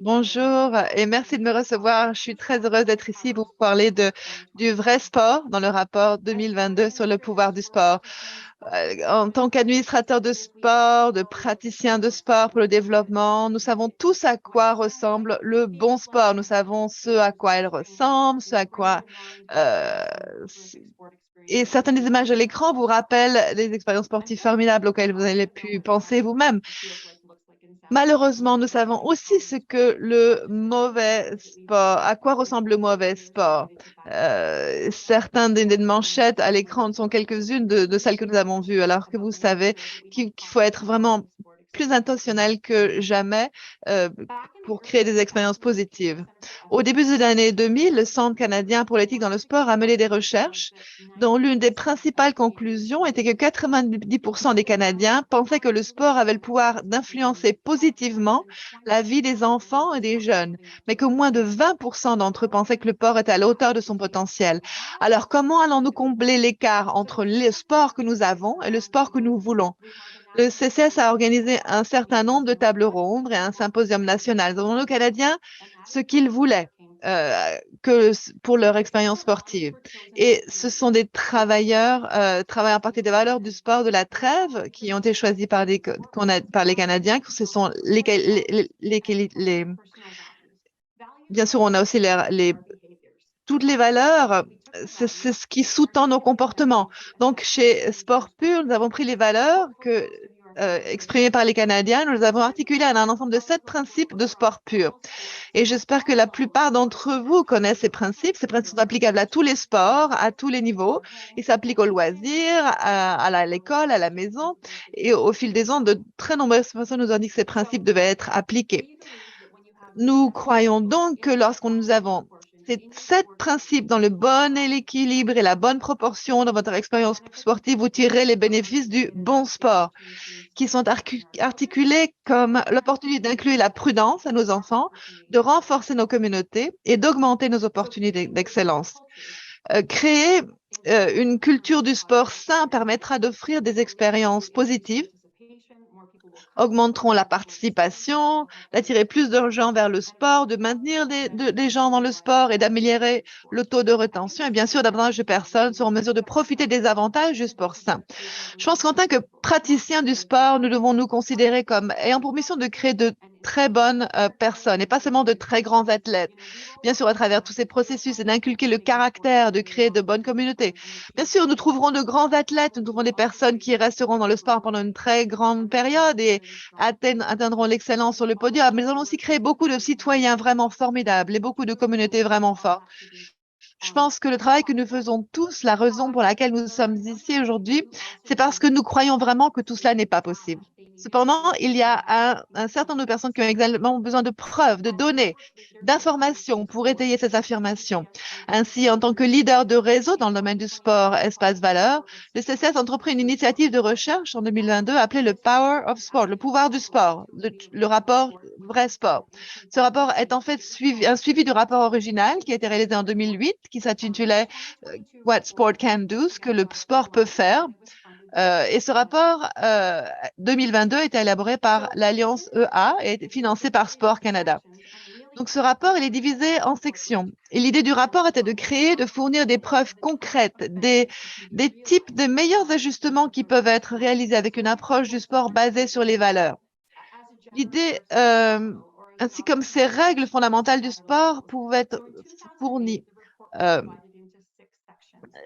Bonjour et merci de me recevoir. Je suis très heureuse d'être ici pour vous parler du vrai sport dans le rapport 2022 sur le pouvoir du sport. En tant qu'administrateur de sport, de praticien de sport pour le développement, nous savons tous à quoi ressemble le bon sport. Nous savons ce à quoi il ressemble, ce à quoi... euh, et certaines des images de l'écran vous rappellent des expériences sportives formidables auxquelles vous avez pu penser vous-même. Malheureusement, nous savons aussi ce que le mauvais sport, à quoi ressemble le mauvais sport. Certains des manchettes à l'écran sont quelques-unes de celles que nous avons vues, alors que vous savez qu'il faut être vraiment plus intentionnel que jamais euh, pour créer des expériences positives. Au début des années 2000, le Centre canadien pour l'éthique dans le sport a mené des recherches dont l'une des principales conclusions était que 90% des Canadiens pensaient que le sport avait le pouvoir d'influencer positivement la vie des enfants et des jeunes, mais que moins de 20% d'entre eux pensaient que le sport était à la hauteur de son potentiel. Alors, comment allons-nous combler l'écart entre le sport que nous avons et le sport que nous voulons? Le CCS a organisé un certain nombre de tables rondes et un symposium national dont nos Canadiens ce qu'ils voulaient pour leur expérience sportive. Et ce sont des travailleurs, travaillant à partir des valeurs du sport de la trêve qui ont été choisis par les Canadiens. Ce sont bien sûr, on a aussi toutes les valeurs, c'est ce qui sous-tend nos comportements. Donc, chez Sport Pur, nous avons pris les valeurs exprimées par les Canadiens, nous les avons articulées en un ensemble de 7 principes de sport pur. Et j'espère que la plupart d'entre vous connaissent ces principes. Ces principes sont applicables à tous les sports, à tous les niveaux. Ils s'appliquent aux loisirs, à l'école, à la maison. Et au fil des ans, de très nombreuses personnes nous ont dit que ces principes devaient être appliqués. Nous croyons donc que lorsqu'on nous avons ces 7 principes dans le bon équilibre et la bonne proportion dans votre expérience sportive, vous tirerez les bénéfices du bon sport, qui sont articulés comme l'opportunité d'inclure la prudence à nos enfants, de renforcer nos communautés et d'augmenter nos opportunités d'excellence. Créer une culture du sport sain permettra d'offrir des expériences positives, augmenteront la participation, d'attirer plus de gens vers le sport, de maintenir des gens dans le sport et d'améliorer le taux de rétention. Et bien sûr, davantage de personnes seront en mesure de profiter des avantages du sport sain. Je pense qu'en tant que praticiens du sport, nous devons nous considérer comme ayant pour mission de créer de très bonnes personnes et pas seulement de très grands athlètes. Bien sûr, à travers tous ces processus et d'inculquer le caractère, de créer de bonnes communautés. Bien sûr, nous trouverons de grands athlètes, nous trouverons des personnes qui resteront dans le sport pendant une très grande période et atteindront l'excellence sur le podium, mais nous allons aussi créer beaucoup de citoyens vraiment formidables et beaucoup de communautés vraiment fortes. Je pense que le travail que nous faisons tous, la raison pour laquelle nous sommes ici aujourd'hui, c'est parce que nous croyons vraiment que tout cela n'est pas possible. Cependant, il y a un certain nombre de personnes qui ont également besoin de preuves, de données, d'informations pour étayer ces affirmations. Ainsi, en tant que leader de réseau dans le domaine du sport Espace Valeur, le CCS a entrepris une initiative de recherche en 2022 appelée le Power of Sport, le pouvoir du sport, le rapport Vrai Sport. Ce rapport est en fait un suivi du rapport original qui a été réalisé en 2008, qui s'intitulait What Sport Can Do, ce que le sport peut faire. Et ce rapport 2022 a été élaboré par l'Alliance EA et est financé par Sport Canada. Donc, ce rapport, il est divisé en sections. Et l'idée du rapport était de créer, de fournir des preuves concrètes, des types de meilleurs ajustements qui peuvent être réalisés avec une approche du sport basée sur les valeurs. L'idée, ainsi comme ces règles fondamentales du sport, pouvaient être fournies. Euh,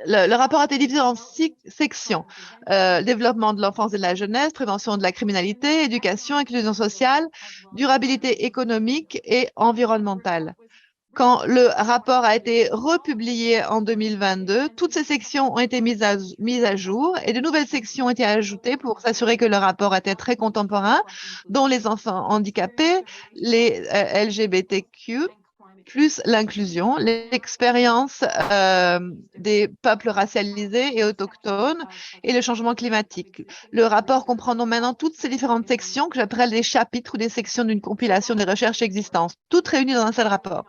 le rapport a été divisé en 6 sections. Développement de l'enfance et de la jeunesse, prévention de la criminalité, éducation, inclusion sociale, durabilité économique et environnementale. Quand le rapport a été republié en 2022, toutes ces sections ont été mises à jour et de nouvelles sections ont été ajoutées pour s'assurer que le rapport était très contemporain, dont les enfants handicapés, les LGBTQ, plus l'inclusion, l'expérience des peuples racialisés et autochtones et le changement climatique. Le rapport comprend donc maintenant toutes ces différentes sections que j'appelle des chapitres ou des sections d'une compilation des recherches existantes, toutes réunies dans un seul rapport.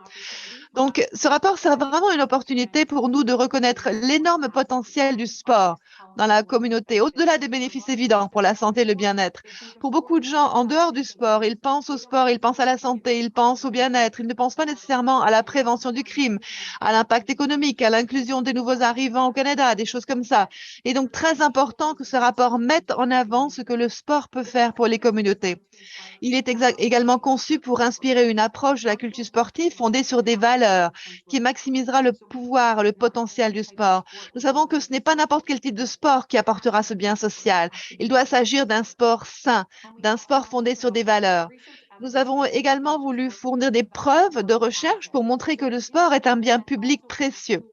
Donc, ce rapport sert vraiment une opportunité pour nous de reconnaître l'énorme potentiel du sport dans la communauté, au-delà des bénéfices évidents pour la santé et le bien-être. Pour beaucoup de gens, en dehors du sport, ils pensent au sport, ils pensent à la santé, ils pensent au bien-être, ils ne pensent pas nécessairement à la prévention du crime, à l'impact économique, à l'inclusion des nouveaux arrivants au Canada, des choses comme ça. Et donc, très important que ce rapport mette en avant ce que le sport peut faire pour les communautés. Il est également conçu pour inspirer une approche de la culture sportive fondée sur des valeurs qui maximisera le pouvoir, le potentiel du sport. Nous savons que ce n'est pas n'importe quel type de sport qui apportera ce bien social. Il doit s'agir d'un sport sain, d'un sport fondé sur des valeurs. Nous avons également voulu fournir des preuves de recherche pour montrer que le sport est un bien public précieux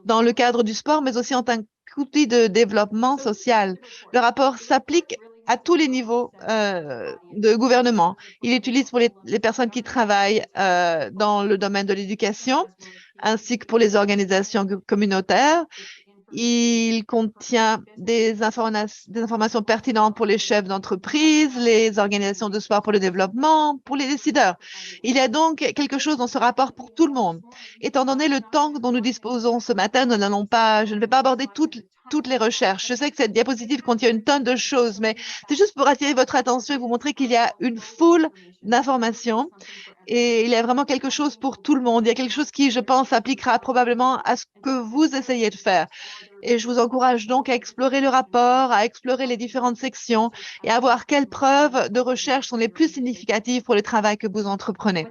dans le cadre du sport, mais aussi en tant qu'outil de développement social. Le rapport s'applique à tous les niveaux de gouvernement. Il utilise pour les personnes qui travaillent dans le domaine de l'éducation, ainsi que pour les organisations communautaires. Il contient des informations pertinentes pour les chefs d'entreprise, les organisations de sport pour le développement, pour les décideurs. Il y a donc quelque chose dans ce rapport pour tout le monde. Étant donné le temps dont nous disposons ce matin, je ne vais pas aborder toutes les recherches. Je sais que cette diapositive contient une tonne de choses, mais c'est juste pour attirer votre attention et vous montrer qu'il y a une foule d'informations et il y a vraiment quelque chose pour tout le monde. Il y a quelque chose qui, je pense, s'appliquera probablement à ce que vous essayez de faire. Et je vous encourage donc à explorer le rapport, à explorer les différentes sections et à voir quelles preuves de recherche sont les plus significatives pour le travail que vous entreprenez.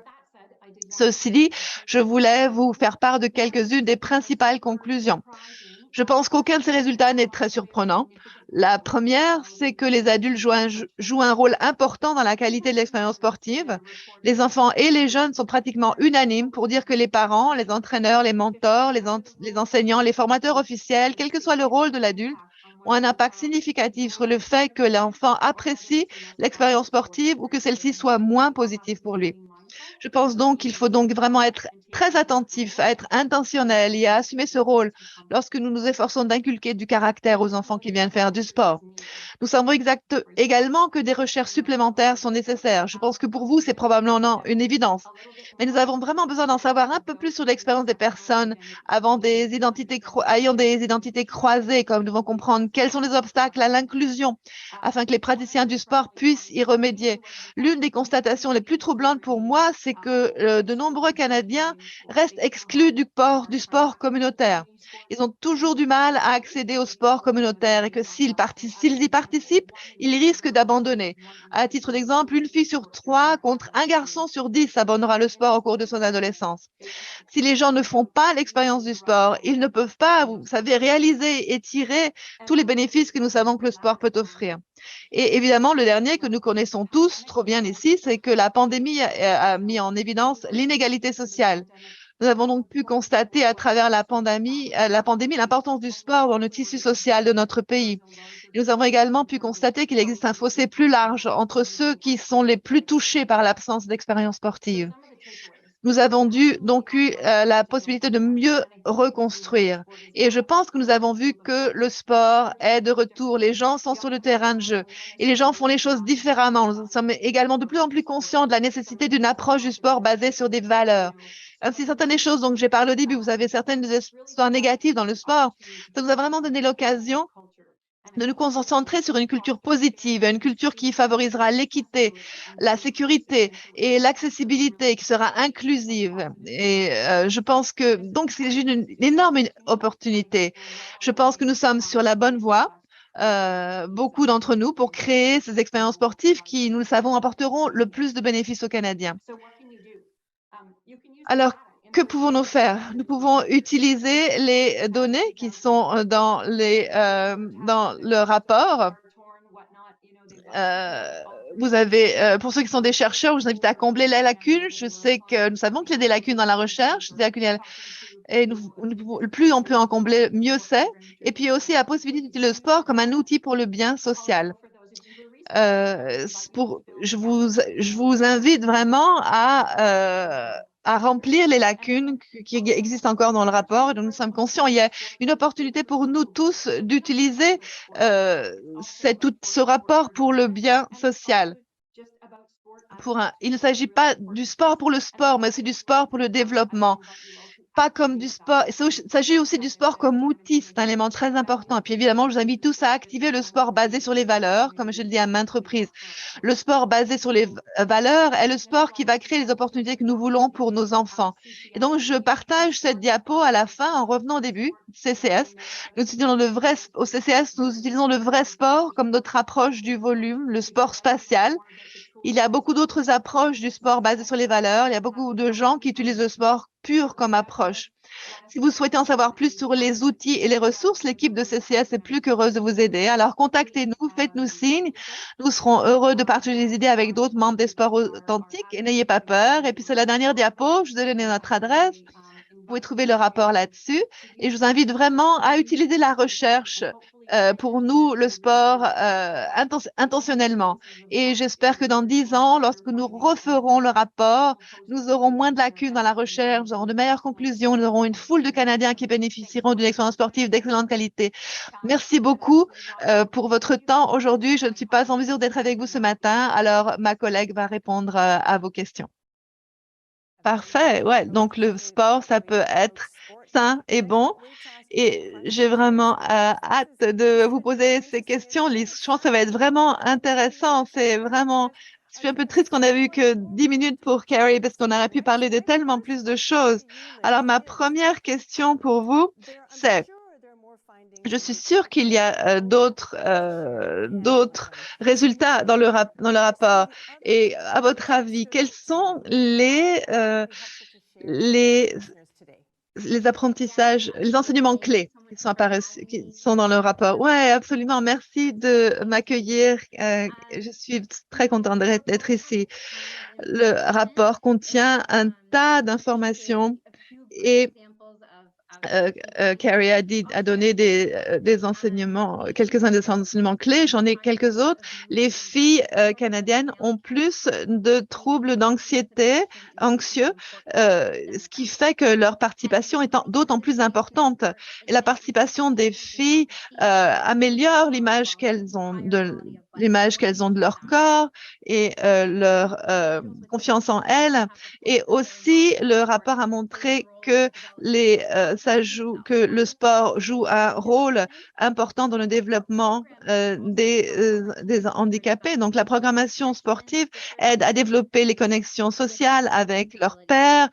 Ceci dit, je voulais vous faire part de quelques-unes des principales conclusions. Je pense qu'aucun de ces résultats n'est très surprenant. La première, c'est que les adultes jouent un rôle important dans la qualité de l'expérience sportive. Les enfants et les jeunes sont pratiquement unanimes pour dire que les parents, les entraîneurs, les mentors, les enseignants, les formateurs officiels, quel que soit le rôle de l'adulte, ont un impact significatif sur le fait que l'enfant apprécie l'expérience sportive ou que celle-ci soit moins positive pour lui. Je pense donc qu'il faut donc vraiment être très attentif, à être intentionnel et à assumer ce rôle lorsque nous nous efforçons d'inculquer du caractère aux enfants qui viennent faire du sport. Nous savons également que des recherches supplémentaires sont nécessaires. Je pense que pour vous, c'est probablement une évidence. Mais nous avons vraiment besoin d'en savoir un peu plus sur l'expérience des personnes ayant des identités croisées, comme nous devons comprendre quels sont les obstacles à l'inclusion afin que les praticiens du sport puissent y remédier. L'une des constatations les plus troublantes pour moi, c'est que de nombreux Canadiens restent exclus du sport communautaire. Ils ont toujours du mal à accéder au sport communautaire et que s'ils y participent, ils risquent d'abandonner. À titre d'exemple, une fille sur 3 contre un garçon sur 10 abandonnera le sport au cours de son adolescence. Si les gens ne font pas l'expérience du sport, ils ne peuvent pas, vous savez, réaliser et tirer tous les bénéfices que nous savons que le sport peut offrir. Et évidemment, le dernier que nous connaissons tous trop bien ici, c'est que la pandémie a mis en évidence l'inégalité sociale. Nous avons donc pu constater à travers la pandémie, l'importance du sport dans le tissu social de notre pays. Nous avons également pu constater qu'il existe un fossé plus large entre ceux qui sont les plus touchés par l'absence d'expérience sportive. Nous avons donc eu la possibilité de mieux reconstruire. Et je pense que nous avons vu que le sport est de retour. Les gens sont sur le terrain de jeu et les gens font les choses différemment. Nous sommes également de plus en plus conscients de la nécessité d'une approche du sport basée sur des valeurs. Ainsi, certaines des choses dont j'ai parlé au début, vous avez certaines des histoires négatives dans le sport. Ça nous a vraiment donné l'occasion de nous concentrer sur une culture positive, une culture qui favorisera l'équité, la sécurité et l'accessibilité, qui sera inclusive. Et je pense que donc c'est une énorme opportunité. Je pense que nous sommes sur la bonne voie. Beaucoup d'entre nous pour créer ces expériences sportives qui, nous le savons, apporteront le plus de bénéfices aux Canadiens. Alors, que pouvons-nous faire? Nous pouvons utiliser les données qui sont dans le rapport. Euh, pour ceux qui sont des chercheurs, je vous invite à combler les lacunes. Je sais que nous savons qu'il y a des lacunes dans la recherche, et plus on peut en combler, mieux c'est. Et puis aussi la possibilité d'utiliser le sport comme un outil pour le bien social. Je vous invite vraiment à remplir les lacunes qui existent encore dans le rapport et dont nous sommes conscients. Il y a une opportunité pour nous tous d'utiliser ce rapport pour le bien social. il ne s'agit pas du sport pour le sport, mais c'est du sport pour le développement. Pas comme du sport. Il s'agit aussi du sport comme outil, c'est un élément très important. Et puis évidemment, je vous invite tous à activer le sport basé sur les valeurs, comme je le dis à maintes reprises. Le sport basé sur les valeurs est le sport qui va créer les opportunités que nous voulons pour nos enfants. Et donc, je partage cette diapo à la fin en revenant au début, CCS. Au CCS, nous utilisons le vrai sport comme notre approche du volume, le sport spatial. Il y a beaucoup d'autres approches du sport basées sur les valeurs. Il y a beaucoup de gens qui utilisent le sport pur comme approche. Si vous souhaitez en savoir plus sur les outils et les ressources, l'équipe de CCS est plus qu'heureuse de vous aider. Alors, contactez-nous, faites-nous signe. Nous serons heureux de partager des idées avec d'autres membres des sports authentiques et n'ayez pas peur. Et puis, sur la dernière diapo, je vous ai donné notre adresse. Vous pouvez trouver le rapport là-dessus. Et je vous invite vraiment à utiliser la recherche pour nous, le sport, intentionnellement. Et j'espère que dans 10 ans, lorsque nous referons le rapport, nous aurons moins de lacunes dans la recherche, nous aurons de meilleures conclusions, nous aurons une foule de Canadiens qui bénéficieront d'une expérience sportive d'excellente qualité. Merci beaucoup pour votre temps aujourd'hui. Je ne suis pas en mesure d'être avec vous ce matin, alors ma collègue va répondre à vos questions. Parfait, ouais. Donc le sport, ça peut être sain et bon. Et j'ai vraiment hâte de vous poser ces questions, Lise. Je pense que ça va être vraiment intéressant. Je suis un peu triste qu'on a eu que 10 minutes pour Carrie parce qu'on aurait pu parler de tellement plus de choses. Alors ma première question pour vous, c'est je suis sûre qu'il y a d'autres résultats dans dans le rapport. Et à votre avis, quels sont les, les apprentissages, les enseignements clés qui sont apparus, qui sont dans le rapport? Ouais, absolument. Merci de m'accueillir. Je suis très contente d'être ici. Le rapport contient un tas d'informations et Carrie a donné des enseignements, quelques-uns des enseignements clés. J'en ai quelques autres. Les filles canadiennes ont plus de troubles d'anxiété, anxieux, ce qui fait que leur participation est d'autant plus importante. Et la participation des filles améliore l'image qu'elles ont de leur corps et leur confiance en elles. Et aussi, le rapport a montré que que le sport joue un rôle important dans le développement des handicapés. Donc, la programmation sportive aide à développer les connexions sociales avec leurs pairs,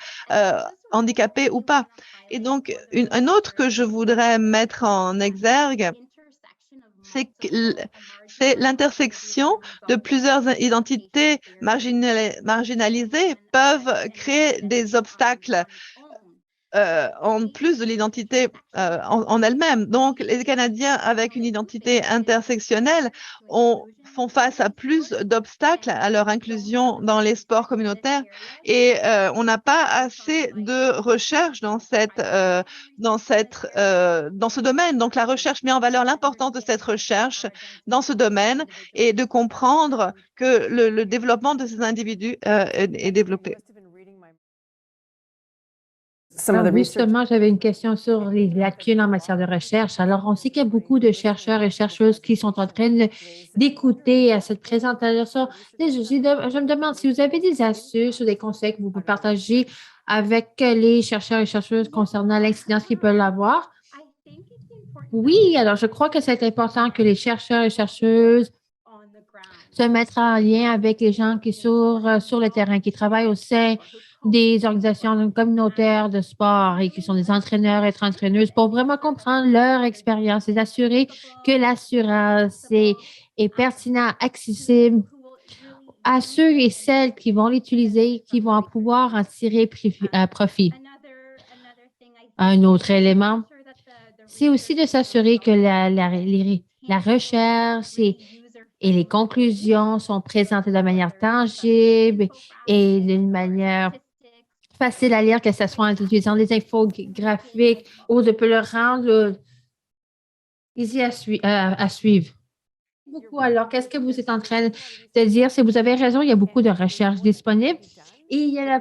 handicapés ou pas. Et donc, un autre que je voudrais mettre en exergue, c'est l'intersection de plusieurs identités marginalisées peuvent créer des obstacles en plus de l'identité en elle-même. Donc, les Canadiens avec une identité intersectionnelle font face à plus d'obstacles à leur inclusion dans les sports communautaires et on n'a pas assez de recherche dans ce domaine. Donc, la recherche met en valeur l'importance de cette recherche dans ce domaine et de comprendre que le développement de ces individus est développé. Alors, justement, j'avais une question sur les lacunes en matière de recherche. Alors, on sait qu'il y a beaucoup de chercheurs et chercheuses qui sont en train d'écouter à cette présentation. Je me demande si vous avez des astuces ou des conseils que vous pouvez partager avec les chercheurs et chercheuses concernant l'incidence qu'ils peuvent avoir. Oui, alors je crois que c'est important que les chercheurs et chercheuses se mettent en lien avec les gens qui sont sur le terrain, qui travaillent au sein des organisations communautaires de sport et qui sont des entraîneurs et entraîneuses pour vraiment comprendre leur expérience et s'assurer que l'assurance est pertinent, accessible à ceux et celles qui vont l'utiliser, qui vont pouvoir en tirer profit. Un autre élément, c'est aussi de s'assurer que la recherche et les conclusions sont présentées de manière tangible et d'une manière facile à lire, que ce soit en utilisant des infographiques ou de peut le rendre easy à suivre. Beaucoup. Alors, qu'est-ce que vous êtes en train de dire? Si vous avez raison, il y a beaucoup de recherches disponibles et il y a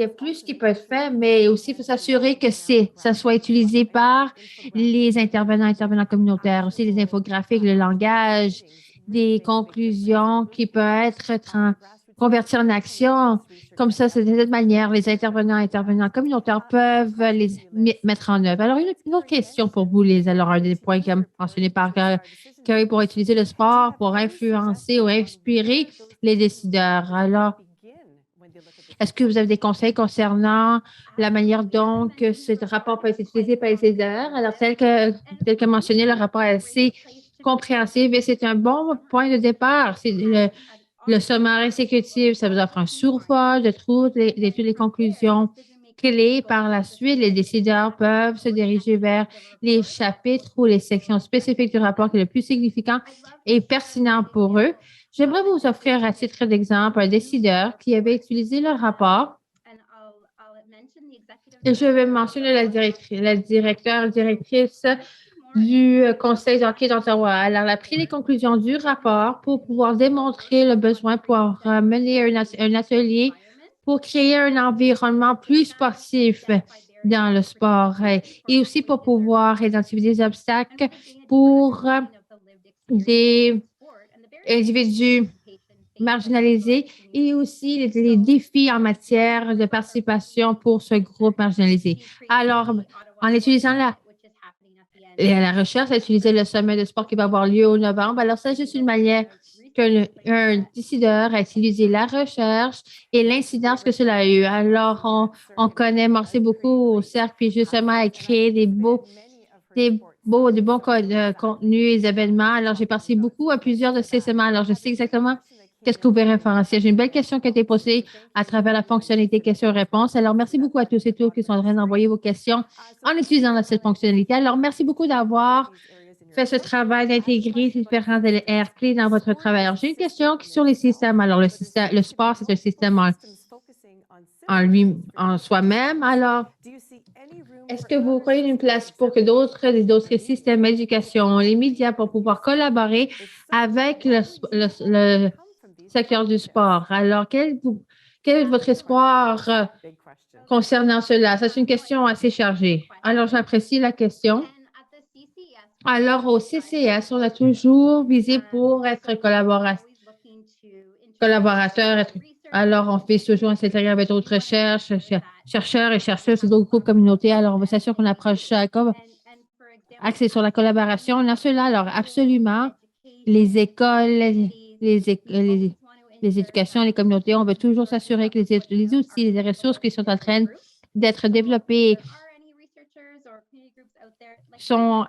plus qui peut être fait, mais aussi il faut s'assurer que ça soit utilisé par les intervenants communautaires, aussi les infographiques, le langage, des conclusions qui peuvent être convertir en action. Comme ça, c'est de cette manière, les intervenants communautaires peuvent les mettre en œuvre. Alors, une autre question pour vous, les. Alors, un des points mentionné par Carrie pour utiliser le sport pour influencer ou inspirer les décideurs. Alors, est-ce que vous avez des conseils concernant la manière dont ce rapport peut être utilisé par les décideurs? Alors, tel que mentionné, le rapport est assez compréhensible et c'est un bon point de départ. C'est le sommaire exécutif, ça vous offre un survol de toutes les conclusions clés. Par la suite, les décideurs peuvent se diriger vers les chapitres ou les sections spécifiques du rapport qui est le plus significant et pertinent pour eux. J'aimerais vous offrir à titre d'exemple un décideur qui avait utilisé le rapport. Et je vais mentionner la directrice du Conseil d'enquête d'Ottawa. Alors, elle a pris les conclusions du rapport pour pouvoir démontrer le besoin pour mener un atelier pour créer un environnement plus sportif dans le sport et aussi pour pouvoir identifier des obstacles pour des individus marginalisés et aussi les défis en matière de participation pour ce groupe marginalisé. Alors, en utilisant la recherche, a utilisé le sommet de sport qui va avoir lieu au novembre. Alors, c'est juste une manière qu'un décideur a utilisé la recherche et l'incidence que cela a eu. Alors, on connaît Marcy beaucoup au cercle, puis justement, a créé des bons contenus et événements. Alors, j'ai participé beaucoup à plusieurs de ces semaines. Alors, je sais exactement qu'est-ce que vous pouvez référencer. J'ai une belle question qui a été posée à travers la fonctionnalité questions-réponses. Alors, merci beaucoup à tous et toutes qui sont en train d'envoyer vos questions en utilisant cette fonctionnalité. Alors, merci beaucoup d'avoir fait ce travail d'intégrer ces différents aires clés dans votre travail. Alors, j'ai une question sur les systèmes. Alors, le sport, c'est un système en soi-même. Alors, est-ce que vous croyez une place pour que d'autres systèmes d'éducation, les médias, pour pouvoir collaborer avec le secteur du sport? Alors, quel est votre espoir concernant cela? C'est une question assez chargée. Alors, j'apprécie la question. Alors, au CCS, on a toujours visé pour être collaborateur. Alors, on fait toujours un s'intégrer avec d'autres chercheurs et chercheuses et d'autres groupes communautaires. Alors, on va s'assurer qu'on approche comme axé sur la collaboration. On a cela, alors, absolument. Les écoles, les éducations, les communautés, on veut toujours s'assurer que les outils, les ressources qui sont en train d'être développés sont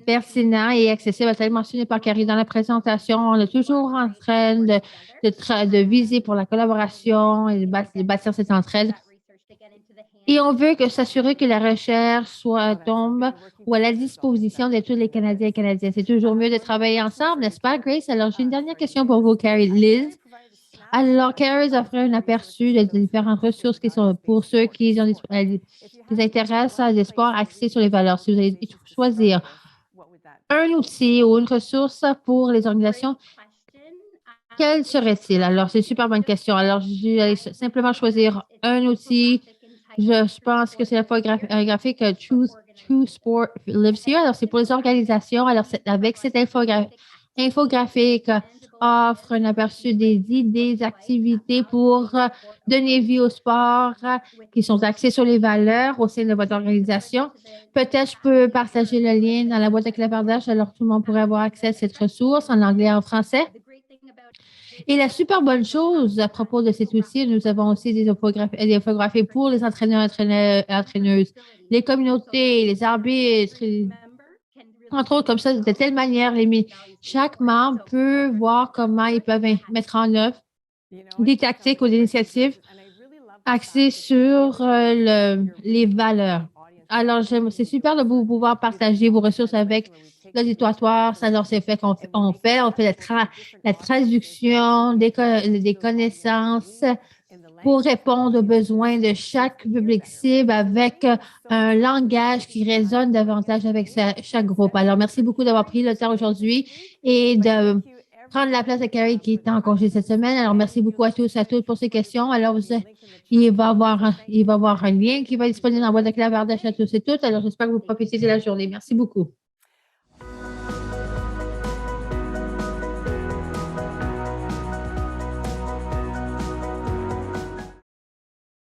pertinents et accessibles. À tel mentionné par Carrie dans la présentation, on est toujours en train de viser pour la collaboration et de bâtir cette entraide. Et on veut s'assurer que la recherche tombe ou à la disposition de tous les Canadiens et Canadiennes. C'est toujours mieux de travailler ensemble, n'est-ce pas, Grace? Alors, j'ai une dernière question pour vous, Carrie. Liz. Alors, Carrie offre un aperçu des différentes ressources qui sont pour ceux qui ont des intéressent à des sports axés sur les valeurs. Si vous allez choisir un outil ou une ressource pour les organisations, quel serait-il? Alors, c'est une super bonne question. Alors, je vais simplement choisir un outil. Je pense que c'est l'infographique True Sport Lives Here. Alors, c'est pour les organisations. Alors, avec cette infographique, offre un aperçu des idées, des activités pour donner vie au sport qui sont axés sur les valeurs au sein de votre organisation. Peut-être je peux partager le lien dans la boîte de clavardage, alors tout le monde pourrait avoir accès à cette ressource en anglais et en français. Et la super bonne chose à propos de cet outil, nous avons aussi des infographies pour les entraîneurs, entraîneuses, les communautés, les arbitres, entre autres, comme ça, de telle manière, chaque membre peut voir comment ils peuvent mettre en œuvre des tactiques ou des initiatives axées sur les valeurs. Alors, c'est super de vous pouvoir partager vos ressources avec l'auditoire. Alors, c'est fait qu'on fait la traduction des connaissances pour répondre aux besoins de chaque public cible avec un langage qui résonne davantage avec chaque groupe. Alors, merci beaucoup d'avoir pris le temps aujourd'hui et de prendre la place de Carrie qui est en congé cette semaine. Alors, merci beaucoup à tous et à toutes pour ces questions. Alors, il va y avoir un lien qui va être disponible dans la boîte de clavardage à tous et toutes. Alors, j'espère que vous profitez de la journée. Merci beaucoup.